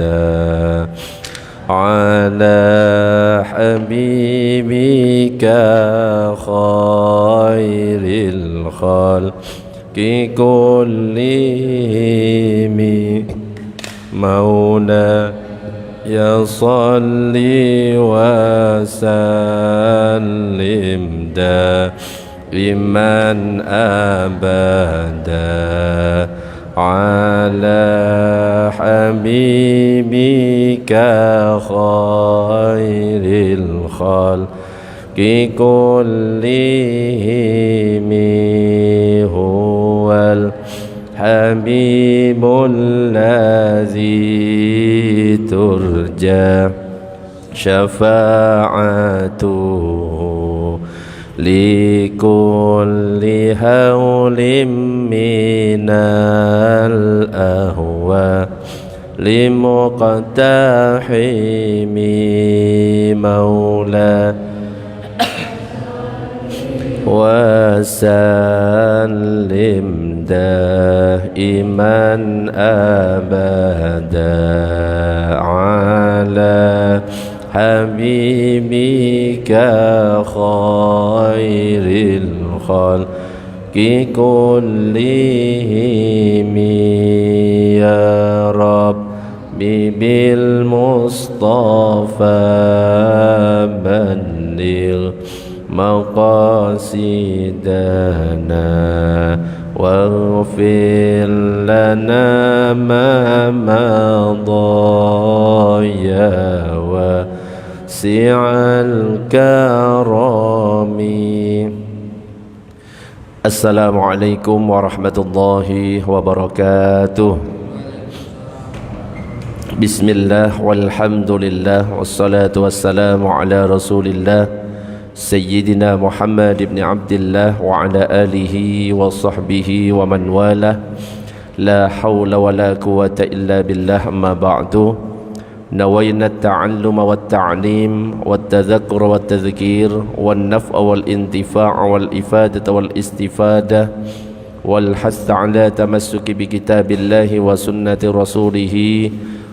أبدا على حبيبك خير الخلق كلهم مولاي صل وسلم دائما أبدا على حبيبك خير الخلق كلهم هو الحبيب الذي ترجى شفاعته لكل هول من الأهوال لمقتحم مولاي وسلم دائما أبدا على حبيبك خير الخلق كلهم يا ربي بالمصطفى بلغ مقاصدنا واغفر لنا ما مضى يا واسع الكرم. Assalamualaikum warahmatullahi wabarakatuh. Bismillah walhamdulillah wassalatu wassalamu ala rasulillah Sayyidina Muhammad ibn Abdillah wa ala alihi wa sahbihi wa man walah. La hawla wa la quwata illa billah, amma ba'du. Nawayna at-ta'alluma wat-ta'lim wat-tadhakkura wat-tadhkir wan-naf'a wal-intifa'a wal-ifadata wal-istifada wal-hath ala tamassuki bi kitabillahi wa sunnati rasulih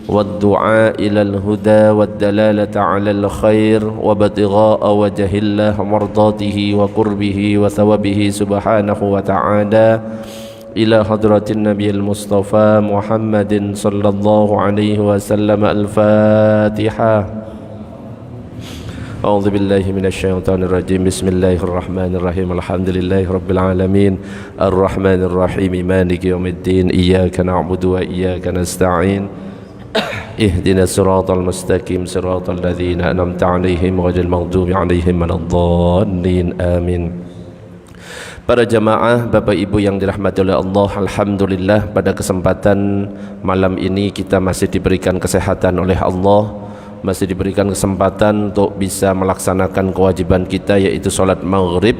wad-du'a ila al-huda wad-dalalata ala al-khair wa batigha'a wajhillah mardatihi wa qurbihi wa thawabihi subhanahu wa ta'ala ila hadratin nabiyil mustafa Muhammadin sallallahu alaihi wasallam. Al-Fatihah. A'udzu billahi minasy syaithanir rajim. Bismillahirrahmanirrahim. Alhamdulillahi rabbil alamin. Arrahmanir rahim. Maliki yaumiddin. Iyyaka na'budu wa iyyaka nasta'in. Ihdinas siratal mustaqim. Siratal ladzina an'amta 'alaihim ghairil maghdubi 'alaihim waladdallin. Amin. Para jamaah, Bapak Ibu yang dirahmati oleh Allah, alhamdulillah pada kesempatan malam ini kita masih diberikan kesehatan oleh Allah, masih diberikan kesempatan untuk bisa melaksanakan kewajiban kita, yaitu sholat maghrib,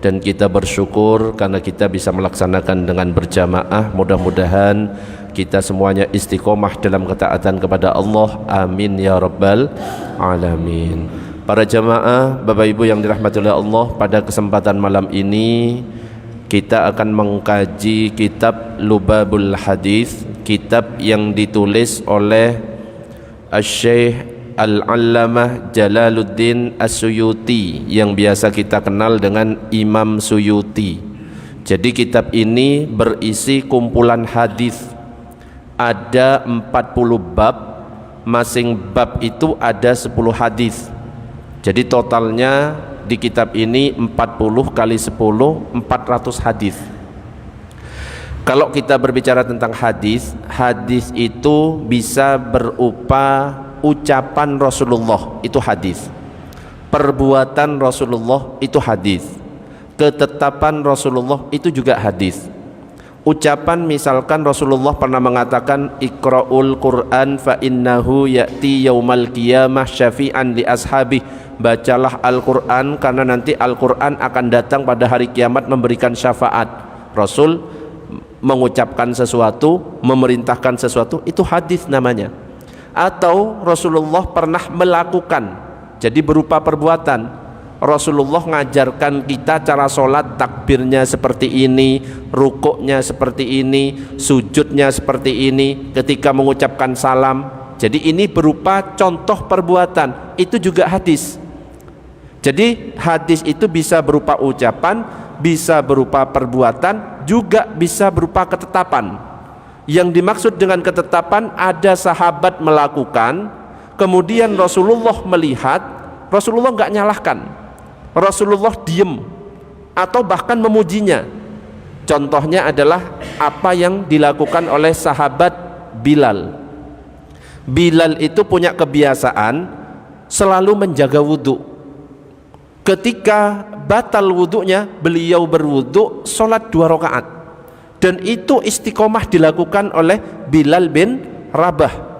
dan kita bersyukur karena kita bisa melaksanakan dengan berjamaah. Mudah-mudahan kita semuanya istiqomah dalam ketaatan kepada Allah, amin ya rabbal alamin. Para jamaah, Bapak Ibu yang dirahmati oleh Allah, pada kesempatan malam ini kita akan mengkaji kitab Lubabul Hadis, kitab yang ditulis oleh Asy-Syaikh Al-Allamah Jalaluddin As-Suyuti, yang biasa kita kenal dengan Imam Suyuti. Jadi kitab ini berisi kumpulan hadis. Ada 40 bab, masing bab itu ada 10 hadis. Jadi totalnya di kitab ini 40 kali 10, 400 hadis. Kalau kita berbicara tentang hadis, hadis itu bisa berupa ucapan Rasulullah, itu hadis. Perbuatan Rasulullah, itu hadis. Ketetapan Rasulullah, itu juga hadis. Ucapan, misalkan Rasulullah pernah mengatakan Iqra'ul Qur'an fa innahu ya'ti yaumal qiyamah syafi'an li ashabi. Bacalah Al-Quran karena nanti Al-Quran akan datang pada hari kiamat memberikan syafaat. Rasul mengucapkan sesuatu, memerintahkan sesuatu, itu hadis namanya. Atau Rasulullah pernah melakukan, jadi berupa perbuatan. Rasulullah ngajarkan kita cara sholat, takbirnya seperti ini, rukuknya seperti ini, sujudnya seperti ini, ketika mengucapkan salam Jadi ini berupa contoh perbuatan, itu juga hadis. Jadi hadis itu bisa berupa ucapan, bisa berupa perbuatan, juga bisa berupa ketetapan. Yang dimaksud dengan ketetapan, ada sahabat melakukan, kemudian Rasulullah melihat, Rasulullah nggak nyalahkan, Rasulullah diem atau bahkan memujinya. Contohnya adalah apa yang dilakukan oleh sahabat Bilal. Bilal itu punya kebiasaan selalu menjaga wudhu. Ketika batal wudhunya, beliau berwudhu, sholat 2 rakaat, dan itu istiqomah dilakukan oleh Bilal bin Rabah,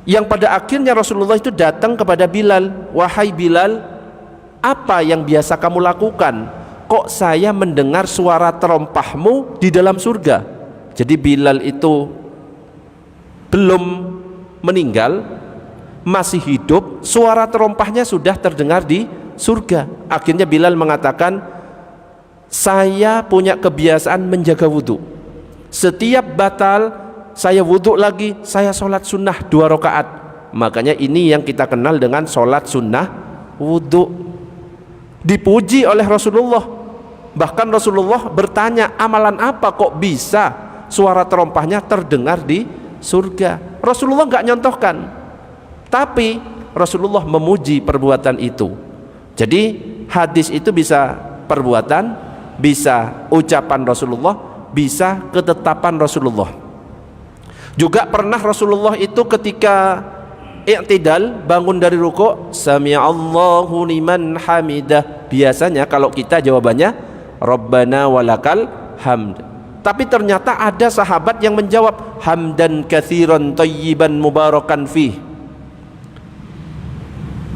yang pada akhirnya Rasulullah itu datang kepada Bilal, wahai Bilal, apa yang biasa kamu lakukan? Kok saya mendengar suara terompahmu di dalam surga? Jadi Bilal itu belum meninggal, masih hidup, suara terompahnya sudah terdengar di surga. Akhirnya Bilal mengatakan, saya punya kebiasaan menjaga wudhu, setiap batal saya wudhu lagi, saya sholat sunnah 2 rakaat. Makanya ini yang kita kenal dengan sholat sunnah wudhu. Dipuji oleh Rasulullah, bahkan Rasulullah bertanya, amalan apa kok bisa suara terompahnya terdengar di surga? Rasulullah nggak nyontohkan, tapi Rasulullah memuji perbuatan itu. Jadi hadis itu bisa perbuatan, bisa ucapan Rasulullah, bisa ketetapan Rasulullah. Juga pernah Rasulullah itu ketika i'tidal, bangun dari ruku', sami'allahu liman hamidah. Biasanya kalau kita jawabannya Rabbana walakal hamd. Tapi ternyata ada sahabat yang menjawab hamdan katsiran thayyiban mubarakan fih.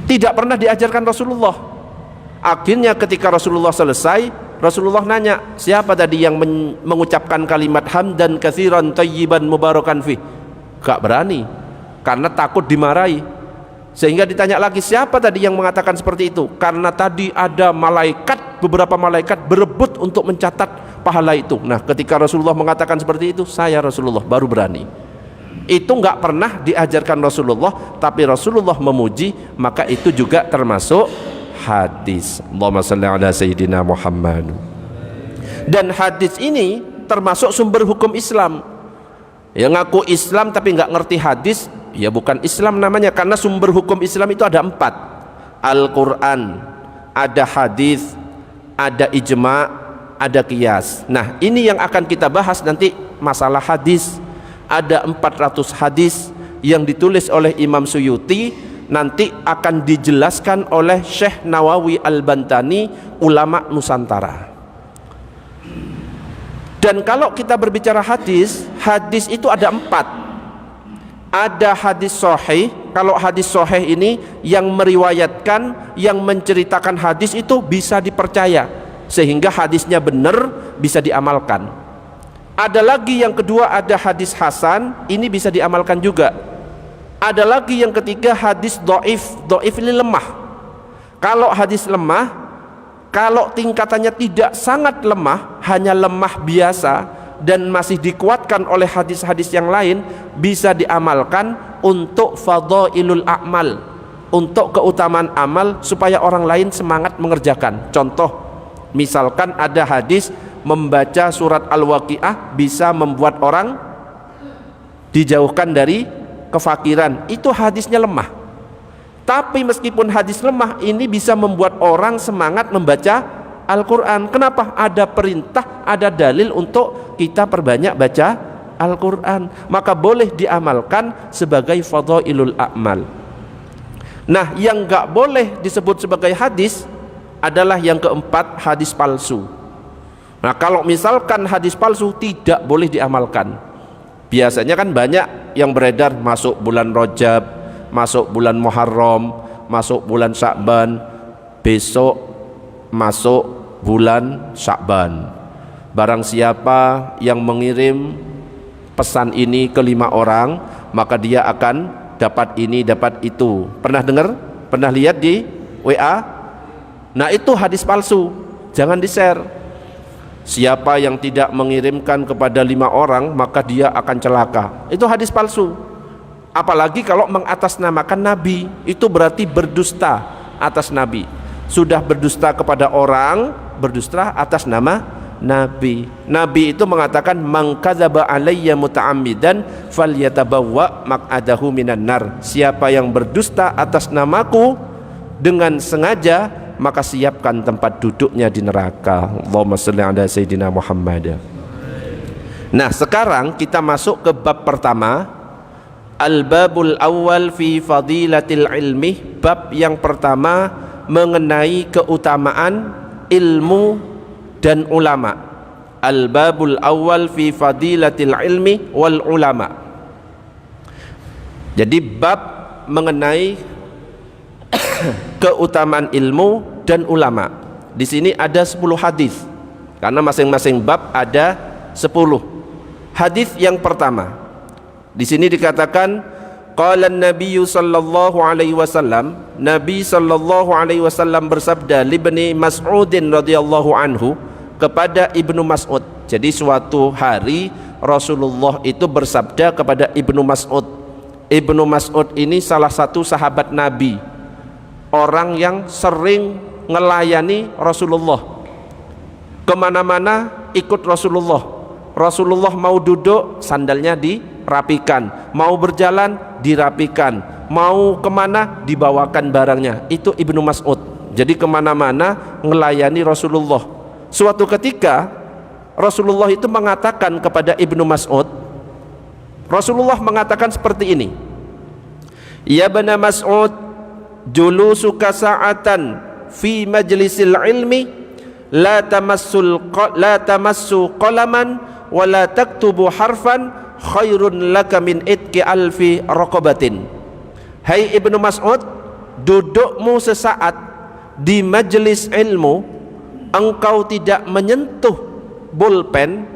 Tidak pernah diajarkan Rasulullah. Akhirnya ketika Rasulullah selesai, Rasulullah nanya, siapa tadi yang mengucapkan kalimat hamdan katsiran thayyiban mubarakan fih? Gak berani, karena takut dimarahi. Sehingga ditanya lagi, siapa tadi yang mengatakan seperti itu? Karena tadi ada malaikat, beberapa malaikat berebut untuk mencatat pahala itu. Nah, ketika Rasulullah mengatakan seperti itu, saya Rasulullah baru berani. Itu nggak pernah diajarkan Rasulullah, tapi Rasulullah memuji, maka itu juga termasuk hadis. Allahumma shalli ala sayyidina Muhammad. Dan hadis ini termasuk sumber hukum Islam. Yang ngaku Islam tapi nggak ngerti hadis, ya bukan Islam namanya, karena sumber hukum Islam itu ada 4. Al-Quran, ada hadis, ada ijma', ada qiyas. Nah, ini yang akan kita bahas nanti, masalah hadis. Ada 400 hadis yang ditulis oleh Imam Suyuti, nanti akan dijelaskan oleh Syekh Nawawi Al-Bantani, ulama Nusantara. Dan kalau kita berbicara hadis, hadis itu ada 4. Ada hadis sahih. Kalau hadis sahih ini yang meriwayatkan, yang menceritakan hadis itu bisa dipercaya, sehingga hadisnya benar, bisa diamalkan. Ada lagi yang kedua, ada hadis hasan, ini bisa diamalkan juga. Ada lagi yang ketiga, hadis dhaif. Dhaif ini lemah. Kalau hadis lemah, kalau tingkatannya tidak sangat lemah, hanya lemah biasa dan masih dikuatkan oleh hadis-hadis yang lain, bisa diamalkan untuk fadhailul a'mal, untuk keutamaan amal supaya orang lain semangat mengerjakan. Contoh, misalkan ada hadis membaca surat Al-Waqiah bisa membuat orang dijauhkan dari kefakiran. Itu hadisnya lemah. Tapi meskipun hadis lemah, ini bisa membuat orang semangat membaca Al-Quran. Kenapa? Ada perintah, ada dalil untuk kita perbanyak baca Al-Quran. Maka boleh diamalkan sebagai fadhailul a'mal. Nah, yang gak boleh disebut sebagai hadis adalah yang keempat, hadis palsu. Nah, kalau misalkan hadis palsu tidak boleh diamalkan. Biasanya kan banyak yang beredar, masuk bulan Rajab, masuk bulan Muharram, masuk bulan Sya'ban, besok masuk bulan Sya'ban. Barang siapa yang mengirim pesan ini ke 5 orang, maka dia akan dapat ini, dapat itu. Pernah dengar? Pernah lihat di WA? Nah, itu hadis palsu, jangan di-share. Siapa yang tidak mengirimkan kepada 5 orang, maka dia akan celaka. Itu hadis palsu. Apalagi kalau mengatasnamakan Nabi, itu berarti berdusta atas Nabi. Sudah berdusta kepada orang, berdusta atas nama Nabi. Nabi itu mengatakan man kadzaba alayya muta'ammidan falyatabawwa maq'adahu minan nar. Siapa yang berdusta atas namaku dengan sengaja, maka siapkan tempat duduknya di neraka. Allahumma shalli ala sayyidina Muhammad. Nah, sekarang kita masuk ke bab pertama, al-babul awal fi fadilatil ilmi. Bab yang pertama mengenai keutamaan ilmu dan ulama. Al-babul awal fi fadilatil ilmi wal ulama. Jadi bab mengenai keutamaan ilmu dan ulama. Di sini ada 10 hadis, karena masing-masing bab ada 10. Hadis yang pertama, di sini dikatakan qala an-nabiy sallallahu alaihi wasallam, Nabi sallallahu alaihi wasallam bersabda li Ibnu Mas'udin radhiyallahu anhu, kepada Ibnu Mas'ud. Jadi suatu hari Rasulullah itu bersabda kepada Ibnu Mas'ud. Ibnu Mas'ud ini salah satu sahabat Nabi, orang yang sering ngelayani Rasulullah, kemana-mana ikut Rasulullah. Rasulullah mau duduk, sandalnya dirapikan, mau berjalan dirapikan, mau kemana dibawakan barangnya. Itu Ibnu Mas'ud. Jadi kemana-mana ngelayani Rasulullah. Suatu ketika Rasulullah itu mengatakan kepada Ibnu Mas'ud, Rasulullah mengatakan seperti ini, ya Ibnu Mas'ud, julusuka sa'atan fi majlisil ilmi la tamassu qalaman wa la taktubu harfan khairun laka min itqi alfi raqabatin. Hai Ibnu Mas'ud, dudukmu sesaat di majelis ilmu, engkau tidak menyentuh pulpen,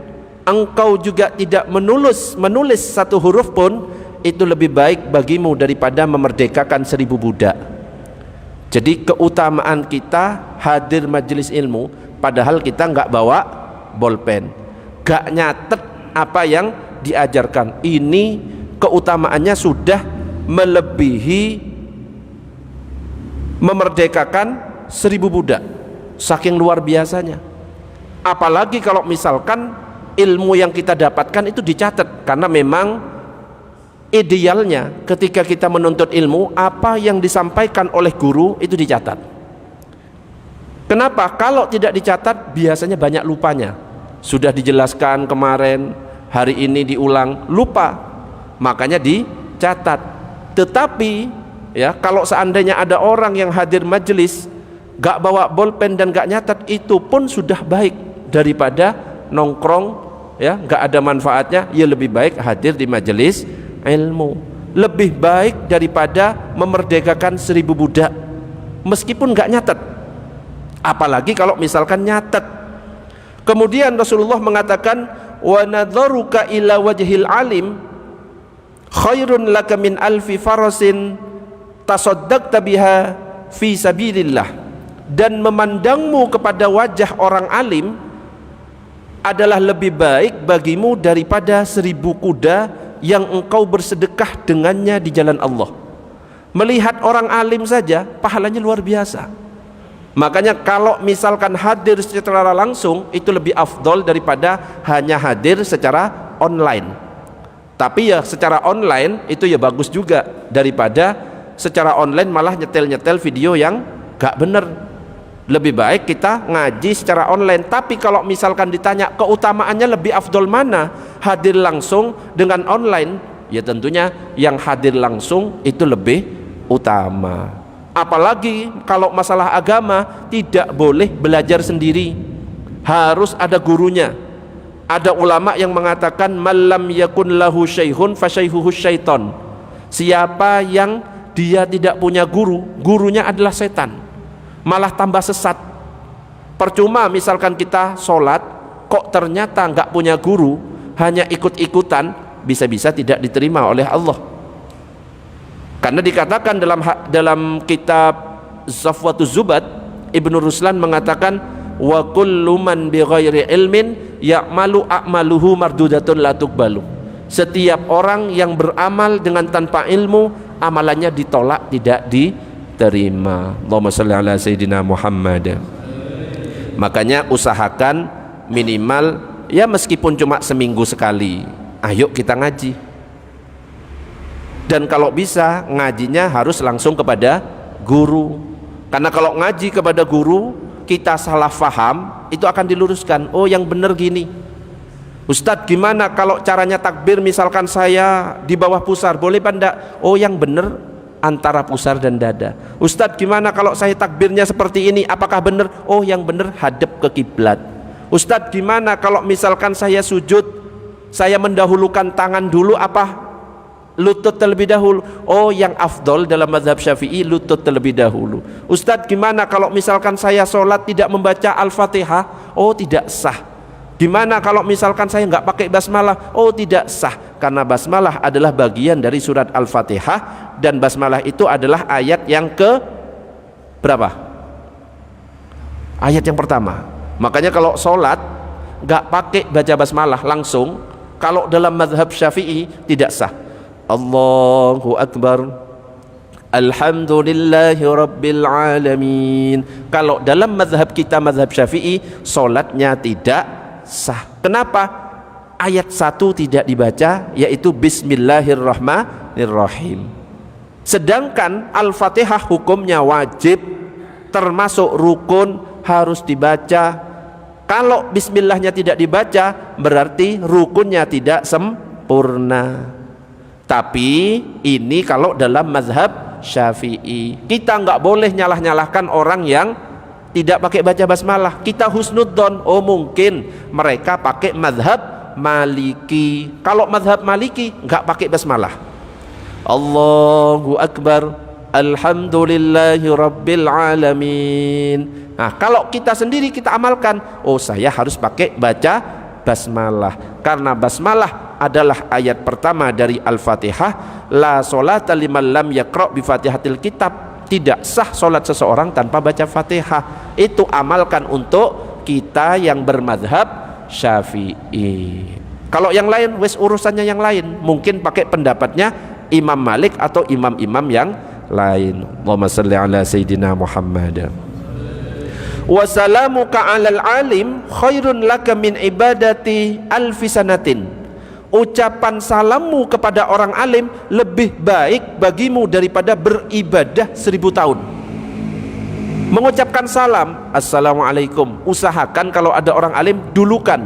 engkau juga tidak menulis satu huruf pun, itu lebih baik bagimu daripada memerdekakan 1000 budak. Jadi keutamaan kita hadir majelis ilmu padahal kita nggak bawa bolpen, nggak nyatet apa yang diajarkan. Ini keutamaannya sudah melebihi memerdekakan 1000 budak, saking luar biasanya. Apalagi kalau misalkan ilmu yang kita dapatkan itu dicatat, karena memang idealnya ketika kita menuntut ilmu, apa yang disampaikan oleh guru itu dicatat. Kenapa? Kalau tidak dicatat biasanya banyak lupanya. Sudah dijelaskan kemarin, hari ini diulang, lupa, makanya dicatat. Tetapi ya, kalau seandainya ada orang yang hadir majelis gak bawa bolpen dan gak nyatat, itu pun sudah baik daripada nongkrong ya, gak ada manfaatnya. Ya lebih baik hadir di majelis ilmu, lebih baik daripada memerdekakan 1000 budak meskipun gak nyatet, apalagi kalau misalkan nyatet. Kemudian Rasulullah mengatakan wa nadharuka ila wajhil alim khairun laka min alfi farasin tasaddaqta biha fi sabilillah. Dan memandangmu kepada wajah orang alim adalah lebih baik bagimu daripada 1000 kuda yang engkau bersedekah dengannya di jalan Allah. Melihat orang alim saja pahalanya luar biasa. Makanya kalau misalkan hadir secara langsung itu lebih afdol daripada hanya hadir secara online. Tapi ya secara online itu ya bagus juga daripada secara online malah nyetel-nyetel video yang gak bener. Lebih baik kita ngaji secara online. Tapi kalau misalkan ditanya keutamaannya lebih afdol mana, hadir langsung dengan online, ya tentunya yang hadir langsung itu lebih utama. Apalagi kalau masalah agama tidak boleh belajar sendiri, harus ada gurunya. Ada ulama yang mengatakan malam yakun lahu syaihun fasyaihuhu syaiton. Siapa yang dia tidak punya guru, gurunya adalah setan, malah tambah sesat. Percuma misalkan kita sholat kok ternyata nggak punya guru, hanya ikut-ikutan, bisa-bisa tidak diterima oleh Allah. Karena dikatakan dalam kitab Zafwatuz Zubat, Ibnu Ruslan mengatakan wa kullu man bighairi ilmin ya'malu a'maluhu mardudatun la tuqbalu. Setiap orang yang beramal dengan tanpa ilmu, amalannya ditolak, tidak diterima. Allahumma shalli ala sayyidina Muhammad. Makanya usahakan minimal ya meskipun cuma seminggu sekali, ayo kita ngaji. Dan kalau bisa ngajinya harus langsung kepada guru. Karena kalau ngaji kepada guru kita salah faham, itu akan diluruskan. Oh yang benar gini. Ustadz gimana kalau caranya takbir, misalkan saya di bawah pusar, boleh apa enggak? Oh yang benar antara pusar dan dada. Ustadz gimana kalau saya takbirnya seperti ini, apakah benar? Oh yang benar hadap ke kiblat. Ustadz gimana kalau misalkan saya sujud, saya mendahulukan tangan dulu apa lutut terlebih dahulu? Oh yang afdol dalam mazhab Syafi'i lutut terlebih dahulu. Ustadz gimana kalau misalkan saya sholat tidak membaca Al-Fatihah? Oh tidak sah. Gimana kalau misalkan saya nggak pakai basmalah? Oh tidak sah, karena basmalah adalah bagian dari surat Al-Fatihah, dan basmalah itu adalah ayat yang ke berapa? Ayat yang pertama. Makanya kalau sholat nggak pakai baca basmalah langsung, kalau dalam mazhab Syafi'i tidak sah. Allahu Akbar, Alhamdulillahi Rabbil Alamin. Kalau dalam mazhab kita, mazhab Syafi'i, sholatnya tidak sah. Kenapa? Ayat 1 tidak dibaca, yaitu Bismillahirrahmanirrahim. Sedangkan Al-Fatihah hukumnya wajib, termasuk rukun, harus dibaca. Kalau Bismillahnya tidak dibaca, berarti rukunnya tidak sempurna. Tapi ini kalau dalam mazhab Syafi'i. Kita nggak boleh nyalah-nyalahkan orang yang tidak pakai baca basmalah. Kita husnudzon, oh mungkin mereka pakai mazhab Maliki. Kalau mazhab Maliki nggak pakai basmalah. Allahu Akbar, Alhamdulillahi Rabbil Alamin. Nah kalau kita sendiri kita amalkan, oh saya harus pakai baca basmalah, karena basmalah adalah ayat pertama dari Al-Fatihah. La sholata liman lam yaqra' bi Fatihatil kitab. Tidak sah sholat seseorang tanpa baca Fatihah. Itu amalkan untuk kita yang bermadhab Syafi'i. Kalau yang lain wes urusannya yang lain, mungkin pakai pendapatnya Imam Malik atau imam-imam yang lain. Allahumma shalli ala sayyidina Muhammad. Wa salamuka 'alal alim khairun laka min ibadati alfi sanatin. Ucapan salammu kepada orang alim lebih baik bagimu daripada beribadah 1000 tahun. Mengucapkan salam, assalamualaikum, usahakan kalau ada orang alim dulukan.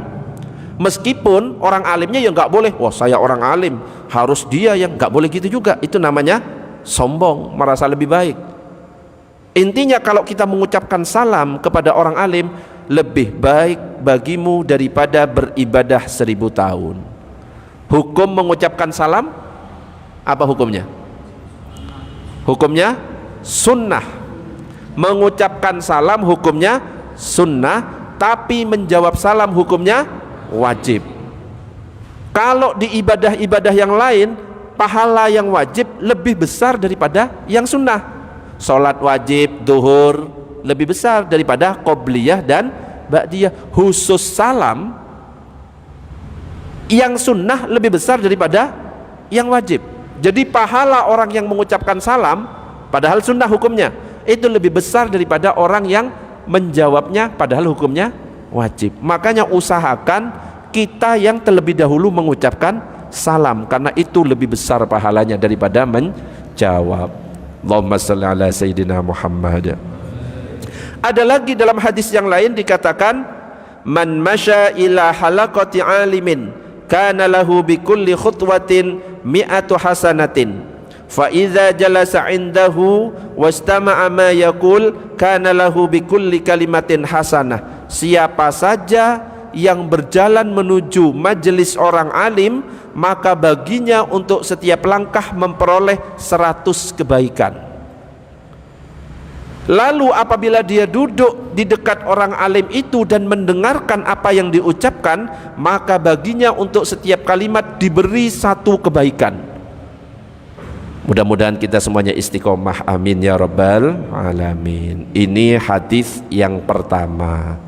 Meskipun orang alimnya ya nggak boleh, wah saya orang alim, harus dia yang, nggak boleh gitu juga. Itu namanya sombong, merasa lebih baik. Intinya kalau kita mengucapkan salam kepada orang alim, lebih baik bagimu daripada beribadah 1000 tahun. Hukum mengucapkan salam apa hukumnya? Hukumnya sunnah. Mengucapkan salam hukumnya sunnah, tapi menjawab salam hukumnya wajib. Kalau di ibadah-ibadah yang lain, pahala yang wajib lebih besar daripada yang sunnah. Sholat wajib duhur lebih besar daripada qobliyah dan ba'diyah. Khusus salam yang sunnah lebih besar daripada yang wajib. Jadi pahala orang yang mengucapkan salam padahal sunnah hukumnya, itu lebih besar daripada orang yang menjawabnya padahal hukumnya wajib. Makanya usahakan kita yang terlebih dahulu mengucapkan salam, karena itu lebih besar pahalanya daripada menjawab. Allahumma shalli ala sayyidina Muhammad. Ada lagi dalam hadis yang lain dikatakan, man masya ila halaqati alimin kana lahu bi kulli khutwatin mi'atu hasanatin fa idza jalasa indahu wastama'a ma yaqul kana lahu bi kulli kalimatin hasanah. Siapa saja yang berjalan menuju majelis orang alim, maka baginya untuk setiap langkah memperoleh 100 kebaikan. Lalu apabila dia duduk di dekat orang alim itu dan mendengarkan apa yang diucapkan, maka baginya untuk setiap kalimat diberi 1 kebaikan. Mudah-mudahan kita semuanya istiqomah, amin ya rabbal alamin. Ini hadis yang pertama.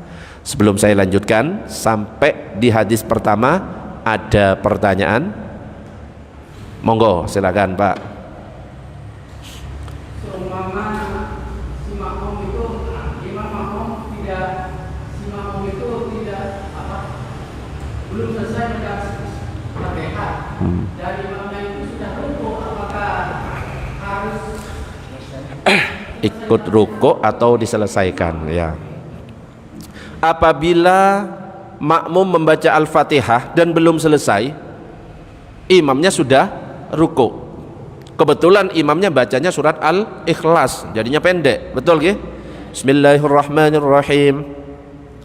Sebelum saya lanjutkan, sampai di hadis pertama ada pertanyaan? Monggo silakan Pak. Seumpama si makmum itu, imam makmum tidak, si makmum itu tidak belum selesai membaca Fatihah dan imamnya itu sudah rukuk, apakah harus ikut rukuk atau diselesaikan? Ya, apabila makmum membaca Al-Fatihah dan belum selesai, imamnya sudah ruku, kebetulan imamnya bacanya surat Al-Ikhlas, jadinya pendek, betul nggih? Bismillahirrahmanirrahim.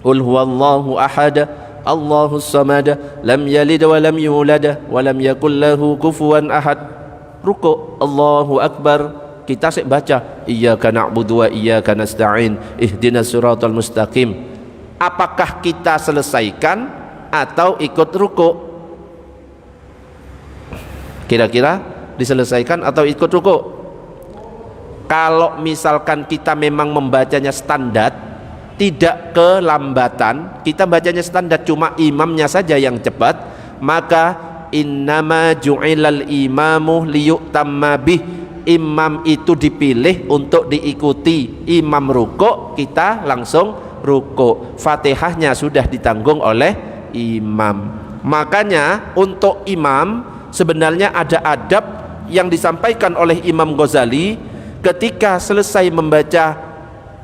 Qul huwallahu ahad, Allahus samad, lam yalid wa lam yulad wa lam yakul lahu kufuwan ahad. Ruku, Allahu akbar, kita sik baca iyyaka na'budu wa iyyaka nasta'in ihdinas siratal mustaqim. Apakah kita selesaikan atau ikut ruku? Kira-kira diselesaikan atau ikut ruku? Kalau misalkan kita memang membacanya standar, tidak kelambatan, kita bacanya standar, cuma imamnya saja yang cepat, maka innama ju'ilal imamu liyu'tamma bih, imam itu dipilih untuk diikuti. Imam ruku, kita langsung ruku, Fatihahnya sudah ditanggung oleh imam. Makanya untuk imam sebenarnya ada adab yang disampaikan oleh Imam Ghazali ketika selesai membaca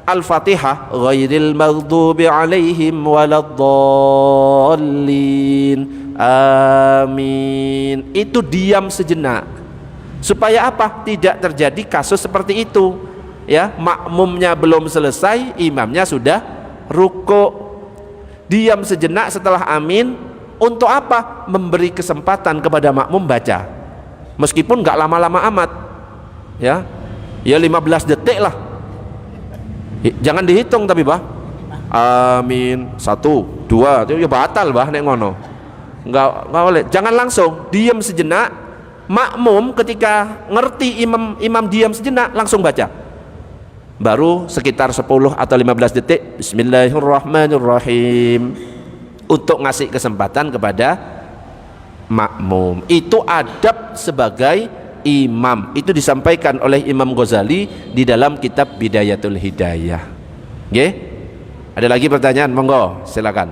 Al-Fatihah, ghairil maghdubi alaihim waladdallin, amin, itu diam sejenak. Supaya apa? Tidak terjadi kasus seperti itu, ya, makmumnya belum selesai, imamnya sudah ruku, diam sejenak setelah amin. Untuk apa? Memberi kesempatan kepada makmum baca, meskipun nggak lama-lama amat, ya 15 detik lah, jangan dihitung tapi bah, amin 1, 2 itu ya batal bah nek ngono, nggak boleh. Jangan langsung, diam sejenak. Makmum ketika ngerti imam diam sejenak langsung baca, baru sekitar 10 atau 15 detik Bismillahirrahmanirrahim, untuk ngasih kesempatan kepada makmum. Itu adab sebagai imam, itu disampaikan oleh Imam Ghazali di dalam kitab Bidayatul Hidayah. Nggih? Ada lagi pertanyaan? Monggo, silakan.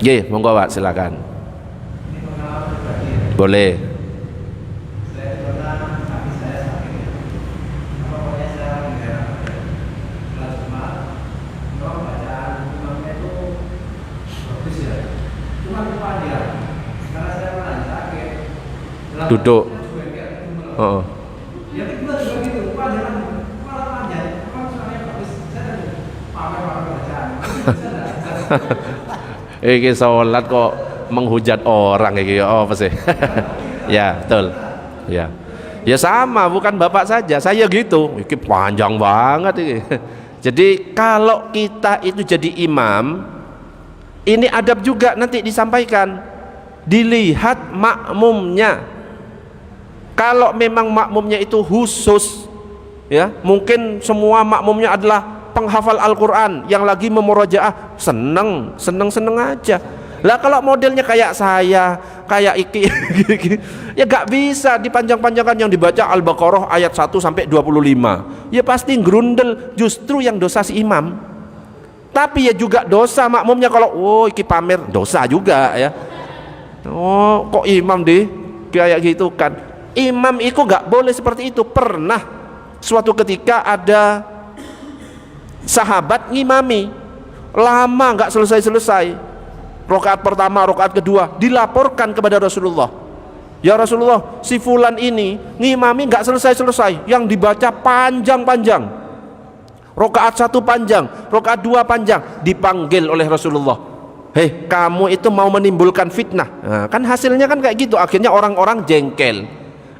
Nggih, monggo Pak, silakan. Boleh. Duduk. Iki sholat kok menghujat orang iki, oh apa sih? Ya betul, ya, ya sama, bukan bapak saja, saya gitu, iki panjang banget ini. Jadi kalau kita itu jadi imam, ini adab juga nanti disampaikan, dilihat makmumnya. Kalau memang makmumnya itu khusus, ya mungkin semua makmumnya adalah penghafal Al-Quran yang lagi memurojaah, seneng aja. Lah kalau modelnya kayak saya, kayak iki ya gak bisa dipanjang-panjangkan, yang dibaca Al-Baqarah ayat 1 sampai 25, ya pasti grundel, justru yang dosa si imam. Tapi ya juga dosa makmumnya kalau oh iki pamer, dosa juga ya. Oh kok imam deh kayak gitu kan. Imam itu gak boleh seperti itu. Pernah suatu ketika ada sahabat ngimami lama gak selesai-selesai, rakaat pertama, rakaat kedua, dilaporkan kepada Rasulullah, ya Rasulullah, si fulan ini ngimami gak selesai-selesai, yang dibaca panjang-panjang, rakaat 1 panjang, rakaat 2 panjang. Dipanggil oleh Rasulullah, hei kamu itu mau menimbulkan fitnah. Nah, kan hasilnya kan kayak gitu. Akhirnya orang-orang jengkel,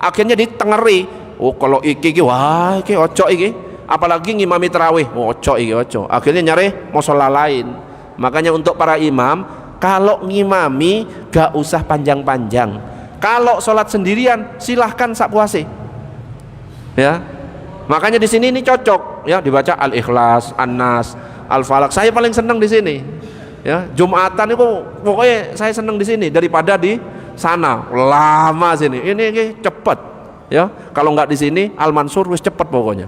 akhirnya ditengeri, oh kalau iki wah iki ojo iki, apalagi ngimami tarawih, ojo iki ojo. Akhirnya nyari musola lain. Makanya untuk para imam, kalau ngimami gak usah panjang-panjang. Kalau sholat sendirian silahkan sak puase, ya. Makanya di sini ini cocok, ya dibaca Al-Ikhlas, An-Nas, Al-Falaq. Saya paling senang di sini. Ya, Jumatan itu pokoknya saya senang di sini daripada di sana. Lama sini. Ini cepet. Ya, kalau nggak di sini Al Mansur wis cepet pokoknya.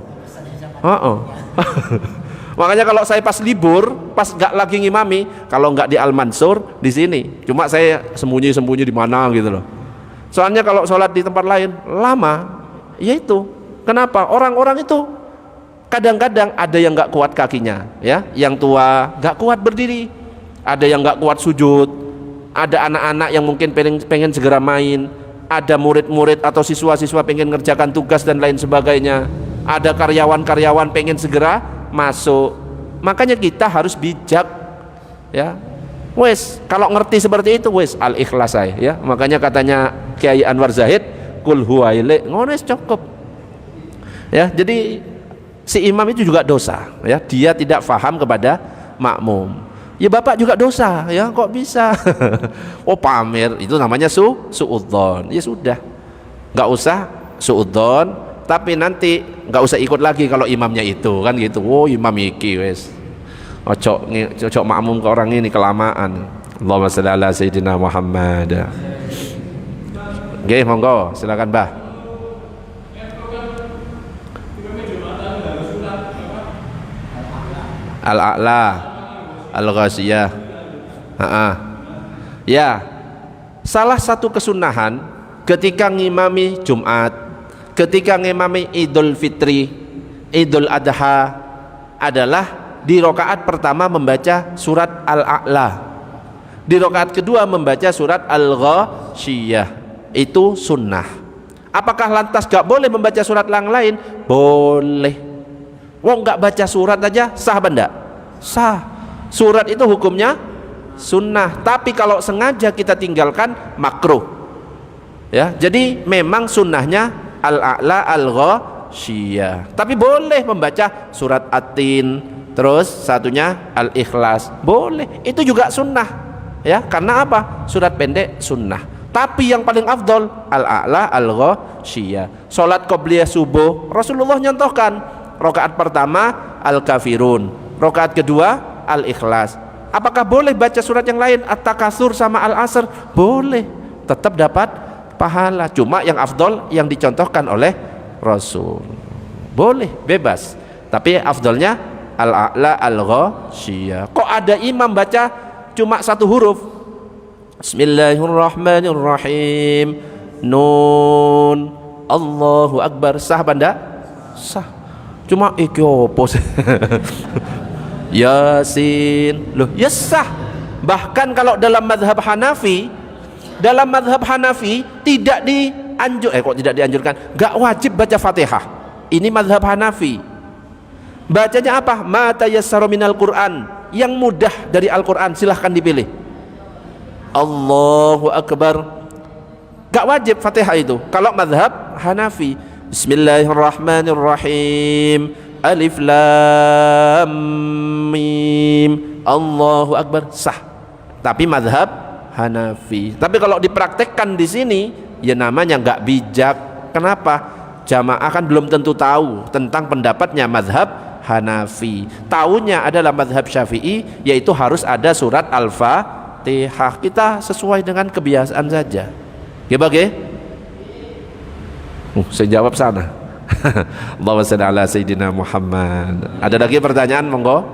Makanya kalau saya pas libur, pas nggak lagi ngimami, kalau nggak di Al Mansur di sini. Cuma saya sembunyi-sembunyi di mana gitu loh. Soalnya kalau sholat di tempat lain lama. Yaitu kenapa? Orang-orang itu kadang-kadang ada yang nggak kuat kakinya, ya, yang tua nggak kuat berdiri, ada yang nggak kuat sujud, ada anak-anak yang mungkin pengen segera main, ada murid-murid atau siswa-siswa pengen ngerjakan tugas dan lain sebagainya, ada karyawan-karyawan pengen segera masuk. Makanya kita harus bijak, ya. Wes kalau ngerti seperti itu wes al-ikhlas saya, ya. Makanya katanya Kiai Anwar Zahid, kul huwaile ngono cukup. Ya, jadi si imam itu juga dosa, ya. Dia tidak faham kepada makmum. Ya bapak juga dosa, ya, kok bisa? Oh pamer, itu namanya suudzon. Ya sudah, nggak usah suudzon, tapi nanti nggak usah ikut lagi kalau imamnya itu, kan gitu. Oh imam iki wes, cocok makmum ke orang ini kelamaan. Allahumma shalli ala sayyidina Muhammad. Oke, monggo, silakan Mbah. Al-A'la, Al-Ghasiyah. Ya, salah satu kesunahan ketika ngimami Jumat, ketika ngimami Idul Fitri, Idul Adha adalah di rakaat pertama membaca surat Al-A'la, di rakaat kedua membaca surat Al-Ghasiyah. Itu sunnah. Apakah lantas gak boleh membaca surat yang lain? Boleh. Wong gak baca surat aja sah benda? Sah. Surat itu hukumnya sunnah, tapi kalau sengaja kita tinggalkan makruh. Ya, jadi memang sunnahnya Al-A'la Al-Ghasiyah. Tapi boleh membaca surat At-Tin, terus satunya Al-Ikhlas. Boleh. Itu juga sunnah. Ya, karena apa? Surat pendek sunnah. Tapi yang paling afdol Al-A'la Al-Ghasiyah. Salat qobliyah subuh Rasulullah nyontohkan, rakaat pertama Al-Kafirun, rakaat kedua Al-Ikhlas. Apakah boleh baca surat yang lain At-Takatsur sama Al-Asr? Boleh, tetap dapat pahala. Cuma yang afdol yang dicontohkan oleh Rasul. Boleh, bebas. Tapi afdolnya Al-A'la Al-Ghasiyah. Kok ada imam baca cuma satu huruf? Bismillahirrahmanirrahim. Nun. Allahu Akbar. Sah benda? Sah. Cuma iki opo sih? Yasin. Loh, ya sah. Bahkan kalau dalam mazhab Hanafi, tidak dianjurkan, gak wajib baca Fatihah. Ini mazhab Hanafi. Bacanya apa? Ma tayassara minal Quran, yang mudah dari Al-Quran, silahkan dipilih. Allahu Akbar. Gak wajib Fatihah itu kalau mazhab Hanafi. Bismillahirrahmanirrahim. Alif Lam Mim. Allahu Akbar, sah. Tapi mazhab Hanafi. Tapi kalau dipraktekkan di sini, ya namanya nggak bijak. Kenapa? Jamaah kan belum tentu tahu tentang pendapatnya mazhab Hanafi. Taunya adalah mazhab Syafi'i, yaitu harus ada surat Al-Fatihah. Kita sesuai dengan kebiasaan saja. Ya bagai? Saya jawab sana. Allahumma shalli ala sayyidina Muhammad. Ada lagi pertanyaan, monggo.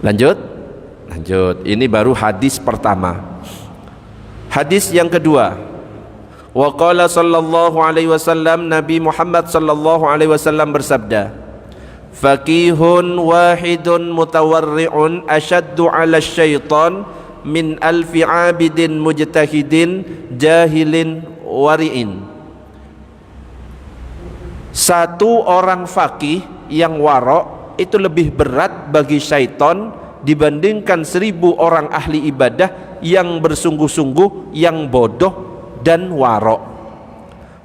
Lanjut. Ini baru hadis pertama. Hadis yang kedua. Wa qala sallallahu alaihi wasallam, Nabi Muhammad sallallahu alaihi wasallam bersabda, Fakihun wahidun mutawarri'un asyaddu 'ala syaitan min alfi 'abidin mujtahidin jahilin wari'in. Satu orang fakih yang warok itu lebih berat bagi syaitan dibandingkan 1000 orang ahli ibadah yang bersungguh-sungguh, yang bodoh dan warok.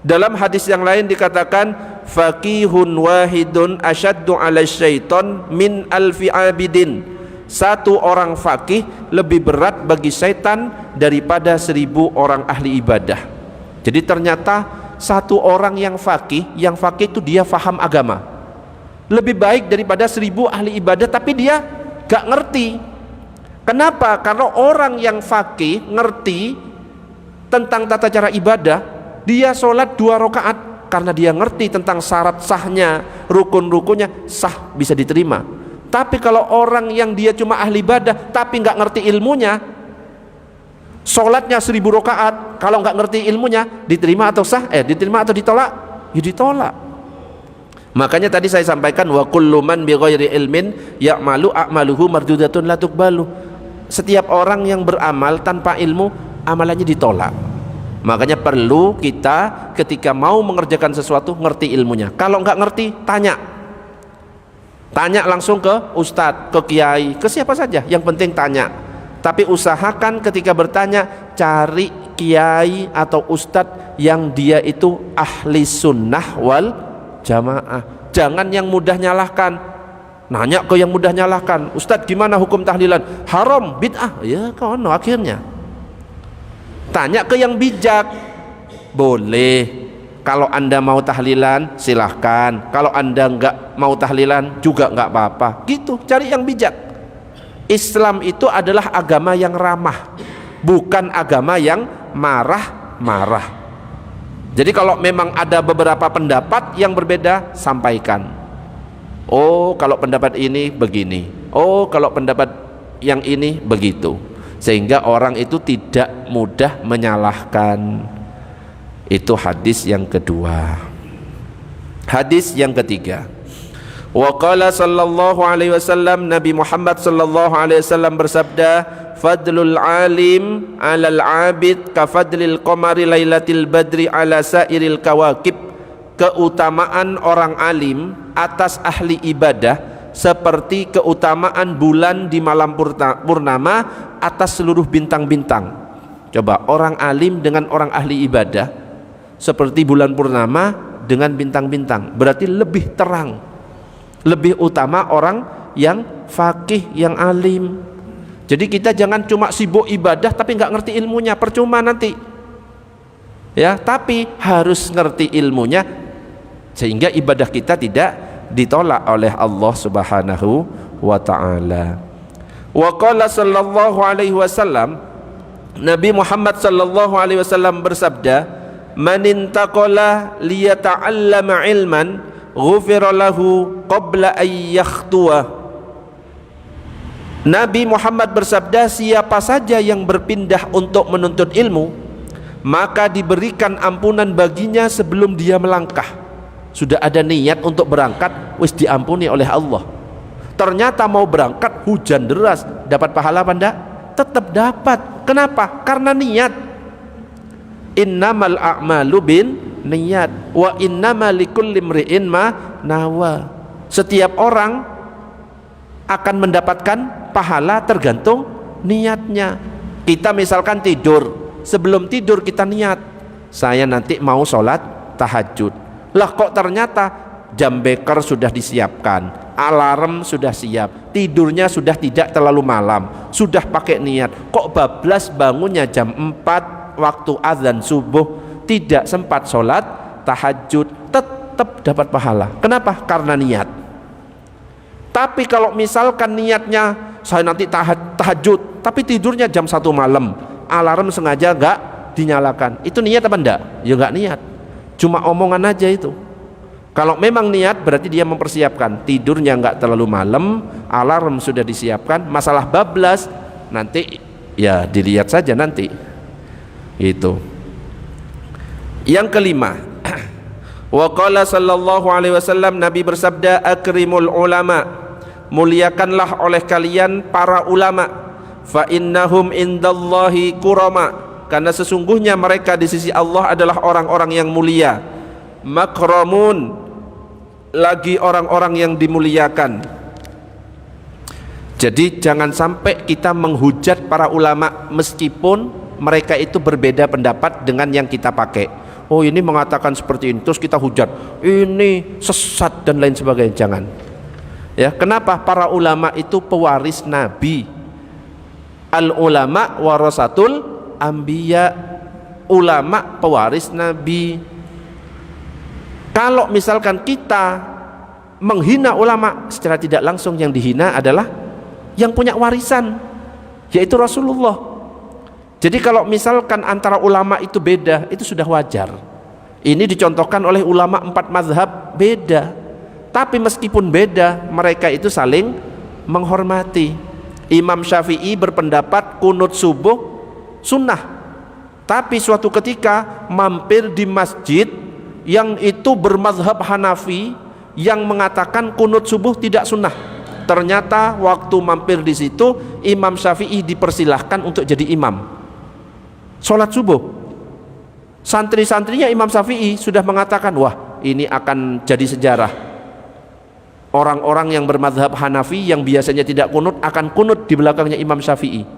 Dalam hadis yang lain dikatakan Fakihun wahidun asyaddu 'ala syaitan min alfi 'abidin. Satu orang fakih lebih berat bagi syaitan daripada 1000 orang ahli ibadah. Jadi ternyata satu orang yang fakih itu dia faham agama lebih baik daripada 1000 ahli ibadah tapi dia gak ngerti. Kenapa? Karena orang yang faqih ngerti tentang tata cara ibadah, dia sholat 2 rakaat karena dia ngerti tentang syarat sahnya, rukun-rukunnya, sah, bisa diterima. Tapi kalau orang yang dia cuma ahli ibadah tapi nggak ngerti ilmunya, sholatnya 1000 rakaat, kalau nggak ngerti ilmunya, diterima atau sah? Diterima atau ditolak? Ya ditolak. Makanya tadi saya sampaikan, wa kullu man bighairi ilmin ya'malu a'maluhu mardudatun la tuqbalu. Setiap orang yang beramal tanpa ilmu, amalannya ditolak. Makanya perlu kita ketika mau mengerjakan sesuatu ngerti ilmunya. Kalau nggak ngerti, tanya langsung ke ustadz, ke kiai, ke siapa saja, yang penting tanya. Tapi usahakan ketika bertanya, cari kiai atau ustadz yang dia itu ahli sunnah wal jamaah. Jangan yang mudah nyalahkan. Nanya ke yang mudah nyalahkan, ustadz gimana hukum tahlilan? Haram, bid'ah. Ya kono akhirnya. Tanya ke yang bijak. Boleh, kalau anda mau tahlilan silahkan, kalau anda nggak mau tahlilan juga nggak apa-apa. Gitu, cari yang bijak. Islam itu adalah agama yang ramah, bukan agama yang marah-marah. Jadi kalau memang ada beberapa pendapat yang berbeda, sampaikan. Oh, kalau pendapat ini begini. Oh, kalau pendapat yang ini begitu. Sehingga orang itu tidak mudah menyalahkan. Itu hadis yang kedua. Hadis yang ketiga, wa qala sallallahu alaihi wasallam, Nabi Muhammad sallallahu alaihi wasallam bersabda, fadlul alim 'alal 'abid ka fadlil qamari lailatil badri 'ala sairil kawakib. Keutamaan orang alim atas ahli ibadah seperti keutamaan bulan di malam purnama atas seluruh bintang-bintang. Coba, orang alim dengan orang ahli ibadah seperti bulan purnama dengan bintang-bintang, berarti lebih terang, lebih utama orang yang faqih, yang alim. Jadi kita jangan cuma sibuk ibadah tapi nggak ngerti ilmunya, percuma nanti ya. Tapi harus ngerti ilmunya sehingga ibadah kita tidak ditolak oleh Allah Subhanahu wa ta'ala. Wa qala sallallahu alaihi wasallam, Nabi Muhammad sallallahu alaihi wasallam bersabda, man intaqala liyata'allama ilman ghufira lahu qabla an yakhtuwa. Nabi Muhammad bersabda, siapa saja yang berpindah untuk menuntut ilmu, maka diberikan ampunan baginya sebelum dia melangkah. Sudah ada niat untuk berangkat, wis diampuni oleh Allah. Ternyata mau berangkat hujan deras, dapat pahala apa enggak? Tetap dapat. Kenapa? Karena niat. Innamal a'malu bin niat wa innamal likulli imri'in ma nawa. Setiap orang akan mendapatkan pahala tergantung niatnya. Kita misalkan tidur, sebelum tidur kita niat, saya nanti mau sholat tahajud. Lah kok ternyata jam beker sudah disiapkan, alarm sudah siap, tidurnya sudah tidak terlalu malam, sudah pakai niat, kok bablas bangunnya jam 4 waktu azan subuh, tidak sempat sholat tahajud, tetap dapat pahala. Kenapa? Karena niat. Tapi kalau misalkan niatnya saya nanti tahajud tapi tidurnya jam 1 malam, alarm sengaja nggak dinyalakan, itu niat apa enggak? Ya nggak niat, cuma omongan aja itu. Kalau memang niat berarti dia mempersiapkan, tidurnya nggak terlalu malam, alarm sudah disiapkan. Masalah bablas nanti ya dilihat saja nanti. Itu. Yang kelima, wa qala sallallahu alaihi wasallam, Nabi bersabda, akrimul ulama, muliakanlah oleh kalian para ulama, fa innahum indallahi kurama, karena sesungguhnya mereka di sisi Allah adalah orang-orang yang mulia. Makramun, lagi orang-orang yang dimuliakan. Jadi jangan sampai kita menghujat para ulama meskipun mereka itu berbeda pendapat dengan yang kita pakai. Oh, ini mengatakan seperti ini, terus kita hujat, ini sesat dan lain sebagainya. Jangan. Ya, kenapa? Para ulama itu pewaris Nabi. Al ulama warasatul anbiya. Ulama pewaris Nabi. Kalau misalkan kita menghina ulama, secara tidak langsung yang dihina adalah yang punya warisan. yaitu Rasulullah. Jadi kalau misalkan antara ulama itu beda, itu sudah wajar. Ini dicontohkan oleh ulama 4 mazhab beda, tapi meskipun beda, mereka itu saling menghormati. Imam Syafi'i berpendapat kunut subuh sunnah, tapi suatu ketika mampir di masjid yang itu bermazhab Hanafi yang mengatakan kunut subuh tidak sunnah. Ternyata waktu mampir di situ Imam Syafi'i dipersilahkan untuk jadi imam sholat subuh. Santri-santrinya Imam Syafi'i sudah mengatakan, wah ini akan jadi sejarah. Orang-orang yang bermazhab Hanafi yang biasanya tidak kunut akan kunut di belakangnya Imam Syafi'i.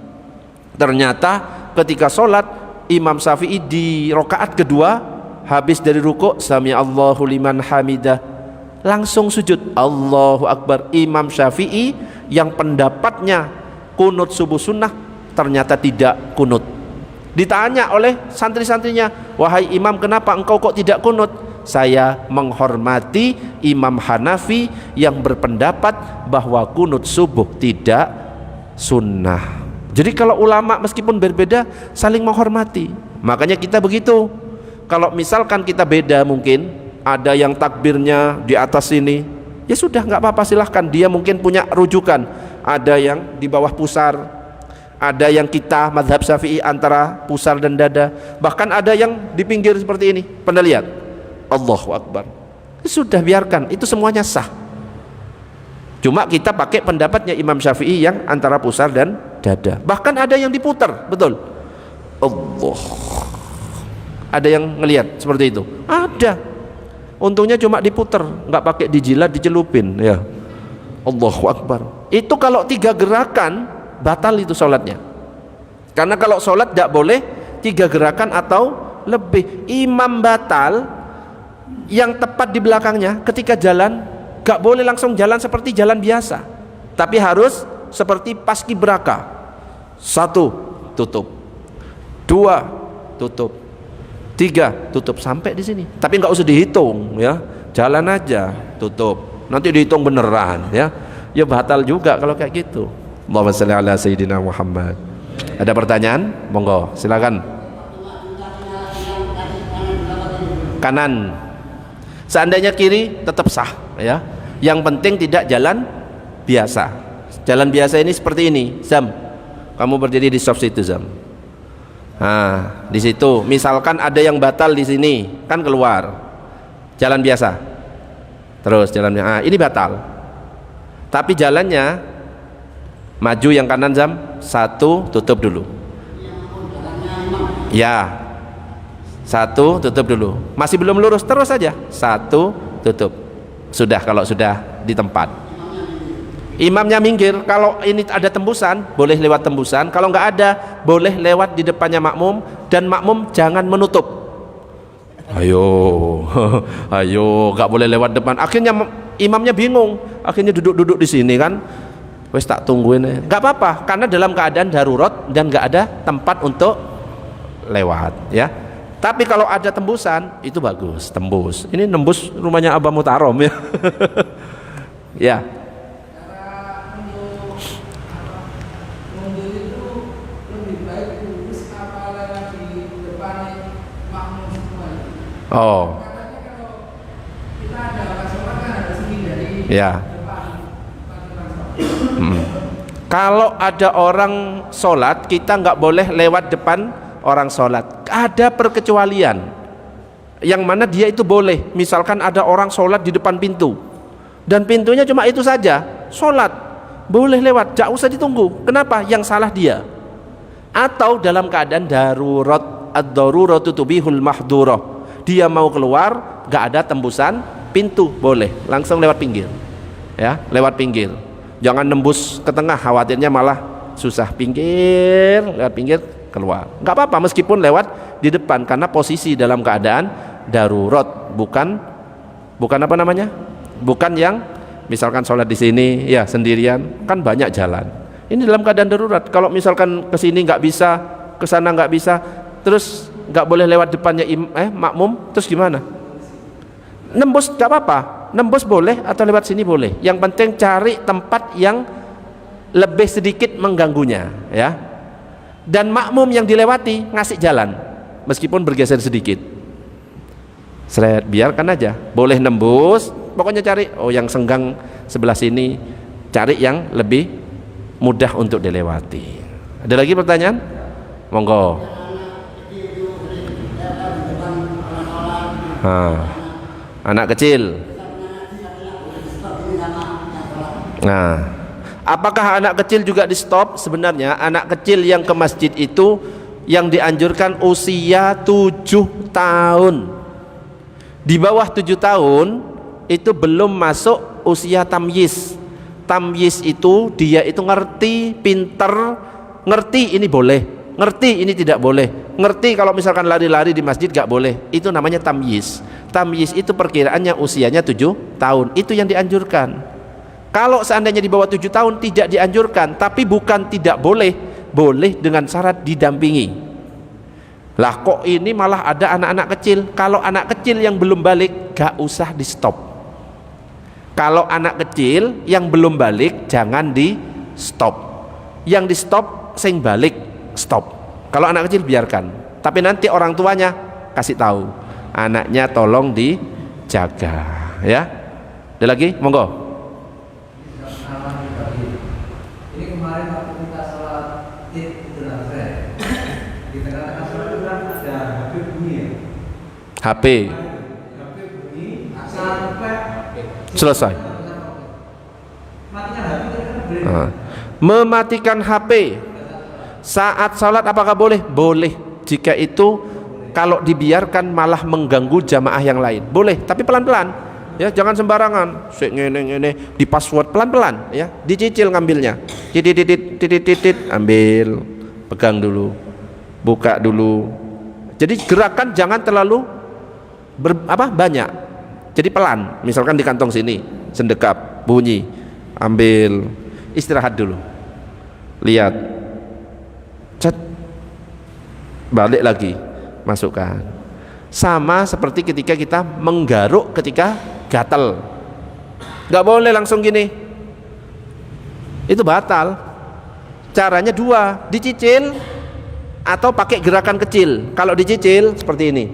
Ternyata ketika sholat Imam Syafi'i di rakaat kedua habis dari ruku' sami Allahu liman hamidah langsung sujud Allahu Akbar. Imam Syafi'i yang pendapatnya kunut subuh sunnah ternyata tidak kunut. Ditanya oleh santri-santrinya, wahai imam, kenapa engkau kok tidak kunut? Saya menghormati Imam Hanafi yang berpendapat bahwa kunut subuh tidak sunnah. Jadi kalau ulama meskipun berbeda saling menghormati. Makanya kita begitu. Kalau misalkan kita beda, mungkin ada yang takbirnya di atas sini, ya sudah nggak apa-apa, silahkan. Dia mungkin punya rujukan. Ada yang di bawah pusar, ada yang kita mazhab Syafi'i antara pusar dan dada, bahkan ada yang di pinggir seperti ini. Pernah lihat? Allahu Akbar. Sudah biarkan, itu semuanya sah. Cuma kita pakai pendapatnya Imam Syafi'i yang antara pusar dan dada. Bahkan ada yang diputar, betul. Allah. Ada yang ngelihat seperti itu? Ada. Untungnya cuma diputar, nggak pakai dijilat, dicelupin, ya. Allahu Akbar. Itu kalau 3 gerakan batal itu sholatnya. Karena kalau sholat tidak boleh 3 gerakan atau lebih. Imam batal yang tepat di belakangnya ketika jalan gak boleh langsung jalan seperti jalan biasa, tapi harus seperti paskibraka. 1 tutup, 2 tutup, 3 tutup sampai di sini. Tapi nggak usah dihitung, ya, jalan aja tutup. Nanti dihitung beneran, ya. Ya batal juga kalau kayak gitu. Allahumma shalli ala sayyidina Muhammad. Ada pertanyaan? Monggo, silakan. Kanan. Seandainya kiri tetap sah, ya. Yang penting tidak jalan biasa. Jalan biasa ini seperti ini, Zam. Kamu berdiri di soft situ, Zam. Nah, di situ. Misalkan ada yang batal di sini, kan keluar. Jalan biasa. Terus jalannya. Ah, ini batal. Tapi jalannya maju yang kanan, Zam. 1 tutup dulu. Ya. 1 tutup dulu. Masih belum lurus, terus saja. 1 tutup. Sudah, kalau sudah di tempat. Imamnya minggir. Kalau ini ada tembusan, boleh lewat tembusan. Kalau nggak ada, boleh lewat di depannya makmum. Dan makmum jangan menutup. Ayo, ayo, nggak boleh lewat depan. Akhirnya imamnya bingung. Akhirnya duduk-duduk di sini kan. Wes tak tungguin. Nggak apa-apa, karena dalam keadaan darurat dan nggak ada tempat untuk lewat, ya. Tapi kalau ada tembusan itu bagus, tembus. Ini nembus rumahnya Abah Mutarom, ya. Ya. Oh. Ya. Kalau ada orang sholat, kita nggak boleh lewat depan orang sholat. Ada perkecualian yang mana dia itu boleh. Misalkan ada orang sholat di depan pintu dan pintunya cuma itu saja, sholat boleh lewat, gak usah ditunggu. Kenapa? Yang salah dia. Atau dalam keadaan darurat, ad-daruratu tubihul mahdurah, dia mau keluar gak ada tembusan pintu, boleh langsung lewat pinggir, ya, lewat pinggir. Jangan nembus ke tengah, khawatirnya malah susah. Pinggir, lewat pinggir keluar, nggak apa-apa meskipun lewat di depan, karena posisi dalam keadaan darurat, bukan apa namanya, bukan yang misalkan sholat di sini ya sendirian, kan banyak jalan. Ini dalam keadaan darurat. Kalau misalkan ke sini nggak bisa, ke sana nggak bisa, terus nggak boleh lewat depannya makmum, terus gimana? Nembus nggak apa-apa, nembus boleh atau lewat sini boleh. Yang penting cari tempat yang lebih sedikit mengganggunya, ya. Dan makmum yang dilewati ngasih jalan meskipun bergeser sedikit. Seret, biarkan aja. Boleh nembus, pokoknya cari yang senggang sebelah sini, cari yang lebih mudah untuk dilewati. Ada lagi pertanyaan? Monggo. Anak kecil. Nah, apakah anak kecil juga di stop? Sebenarnya anak kecil yang ke masjid itu yang dianjurkan usia 7 tahun. Di bawah 7 tahun itu belum masuk usia tamyiz. Tamyiz itu dia itu ngerti, pinter, ngerti ini boleh, ngerti ini tidak boleh, ngerti kalau misalkan lari-lari di masjid gak boleh. Itu namanya tamyiz. Tamyiz itu perkiraannya usianya 7 tahun. Itu yang dianjurkan. Kalau seandainya di bawah 7 tahun tidak dianjurkan, tapi bukan tidak boleh, boleh dengan syarat didampingi. Lah kok ini malah ada anak-anak kecil? Kalau anak kecil yang belum balik gak usah di stop. Kalau anak kecil yang belum balik jangan di stop. Yang di stop sing balik stop. Kalau anak kecil biarkan. Tapi nanti orang tuanya kasih tahu, anaknya tolong dijaga, ya. Ada lagi? Monggo. Ini kemarin waktu kita sholat Id Idul Adha, di tengah-tengah sholat itu kan ada HP bunyi ya. HP bunyi sampai selesai. matinya HP itu kan boleh. Mematikan HP saat sholat apakah boleh? Boleh. Jika itu kalau dibiarkan malah mengganggu jamaah yang lain, boleh. Tapi pelan-pelan. Ya, jangan sembarangan. Ngene di password pelan-pelan, ya. Dicicil ngambilnya. Titit ambil, pegang dulu. Buka dulu. Jadi gerakan jangan terlalu banyak. Jadi pelan. Misalkan di kantong sini, sendekap, bunyi. Ambil, istirahat dulu. Lihat. Cet. Balik lagi, masukkan. Sama seperti ketika kita menggaruk ketika gatal, nggak boleh langsung gini, itu batal. Caranya dua, dicicil atau pakai gerakan kecil. Kalau dicicil seperti ini,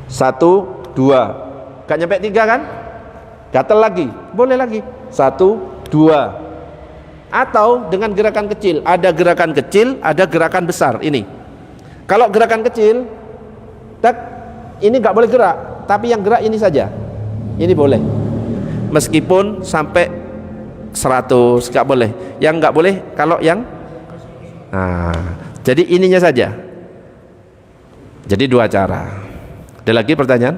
1, 2, gak nyampe 3 kan, gatal lagi, boleh lagi 1, 2. Atau dengan gerakan kecil, ada gerakan kecil, ada gerakan besar. Ini kalau gerakan kecil, ini nggak boleh gerak, tapi yang gerak ini saja, ini boleh. Meskipun sampai 100 nggak boleh. Yang nggak boleh kalau yang jadi ininya saja. Jadi 2 cara. Ada lagi pertanyaan?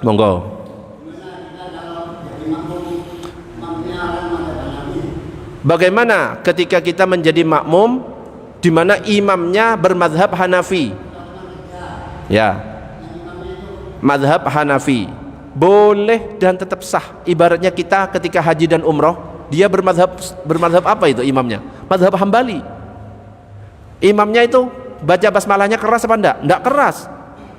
Monggo. Bagaimana ketika kita menjadi makmum di mana imamnya bermadzhab Hanafi? Ya, mazhab Hanafi boleh dan tetap sah. Ibaratnya kita ketika haji dan umroh, dia bermazhab apa itu imamnya? Mazhab Hambali. Imamnya itu baca basmalahnya keras apa enggak? Enggak keras.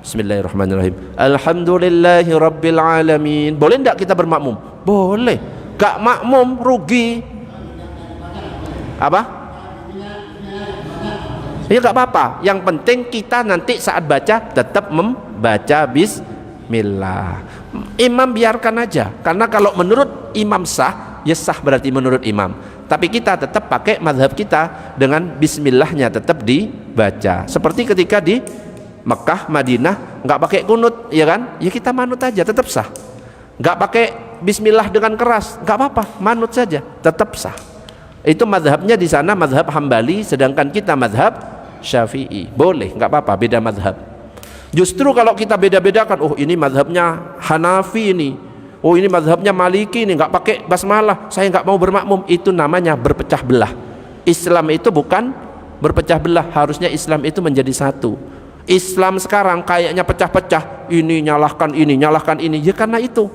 Bismillahirrahmanirrahim. Alhamdulillahi rabbil alamin. Boleh enggak kita bermakmum? Boleh. Gak makmum rugi. Apa? Ya gak apa-apa. Yang penting kita nanti saat baca tetap membaca bismillah. Imam biarkan aja. Karena kalau menurut imam sah, ya sah berarti menurut imam. Tapi kita tetap pakai mazhab kita dengan bismillahnya tetap dibaca. Seperti ketika di Mekah, Madinah nggak pakai kunut, ya kan? Ya kita manut aja, tetap sah. Nggak pakai bismillah dengan keras, nggak apa-apa, manut saja, tetap sah. Itu mazhabnya di sana mazhab Hambali, sedangkan kita mazhab Syafi'i. Boleh, nggak apa-apa, beda mazhab. Justru kalau kita beda-bedakan, oh ini mazhabnya Hanafi ini, oh ini mazhabnya Maliki ini, nggak pakai basmalah, saya nggak mau bermakmum, itu namanya berpecah belah. Islam itu bukan berpecah belah, harusnya Islam itu menjadi satu. Islam sekarang kayaknya pecah-pecah, ini nyalahkan ini, ya karena itu.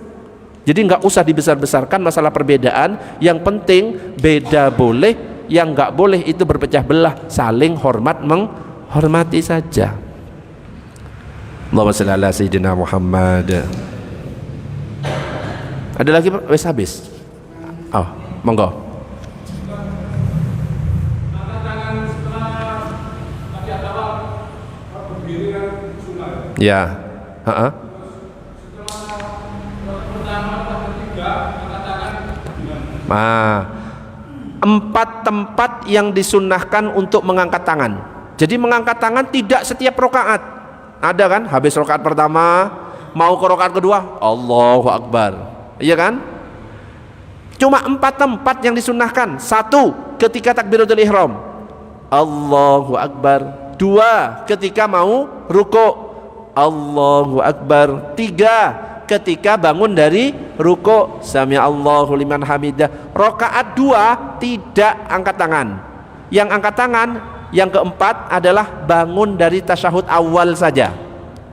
Jadi nggak usah dibesar-besarkan masalah perbedaan. Yang penting beda boleh, yang nggak boleh itu berpecah belah, saling hormat menghormati saja. Allahumma shalli ala sayyidina Muhammad. Ada lagi Pak? Wes habis. Oh, monggo. Ya. Ha-ha. Nah, 4 tempat yang disunnahkan untuk mengangkat tangan. Jadi mengangkat tangan tidak setiap rakaat. Ada kan? Habis rakaat pertama, mau ke rakaat kedua, Allahu Akbar. Iya kan? Cuma 4 tempat yang disunnahkan. 1, ketika takbiratul ihram, Allahu Akbar. 2, ketika mau ruku', Allahu Akbar. 3, ketika bangun dari ruku', sami Allahu liman hamidah. Rakaat 2 tidak angkat tangan. Yang angkat tangan yang keempat adalah bangun dari tasyahud awal saja,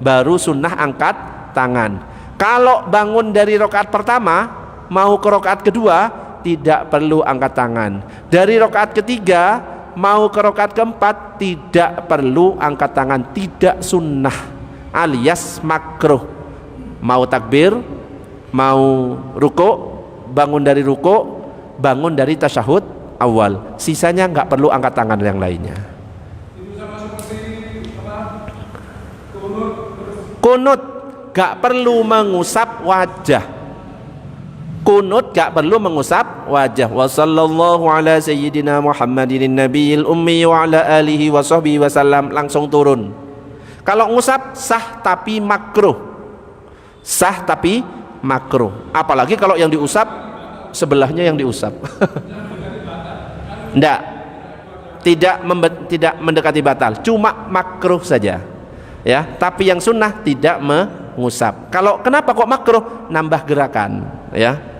baru sunnah angkat tangan. Kalau bangun dari rakaat pertama mau ke rakaat kedua tidak perlu angkat tangan. Dari rakaat ketiga mau ke rakaat keempat tidak perlu angkat tangan, tidak sunnah alias makruh. Mau takbir, mau ruku, bangun dari ruku, bangun dari tasyahud awal, sisanya nggak perlu angkat tangan yang lainnya. Kunut nggak perlu mengusap wajah. Kunut gak perlu mengusap wajah. Wa sallallahu ala sayyidina Muhammadin nabiyil ummi wa ala alihi wa sahbihi wasallam, langsung turun. Kalau ngusap sah tapi makruh. Sah tapi makruh. Apalagi kalau yang diusap sebelahnya yang diusap. Enggak. Tidak mendekati batal, cuma makruh saja. Ya, tapi yang sunnah tidak mengusap. Kalau kenapa kok makruh? Nambah gerakan, ya.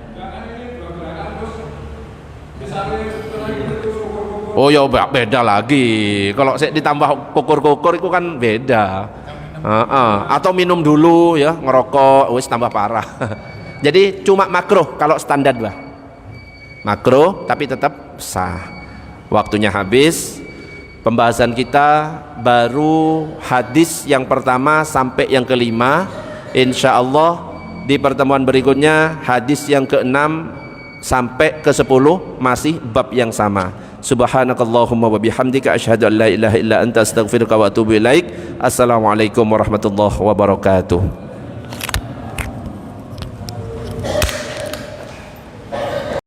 Oh ya beda lagi. Kalau saya ditambah kukur-kukur itu kan beda. Atau minum dulu ya, ngerokok, wis tambah parah. Jadi cuma makruh kalau standar lah. Makruh tapi tetap sah. Waktunya habis. Pembahasan kita baru hadis yang pertama sampai yang kelima. Insya Allah di pertemuan berikutnya hadis yang ke-6 sampai ke-10 masih bab yang sama. Subhanakallahumma wa bihamdika asyhadu an la ilaha illa anta astaghfiruka wa atubu ilaik. Assalamualaikum warahmatullahi wabarakatuh.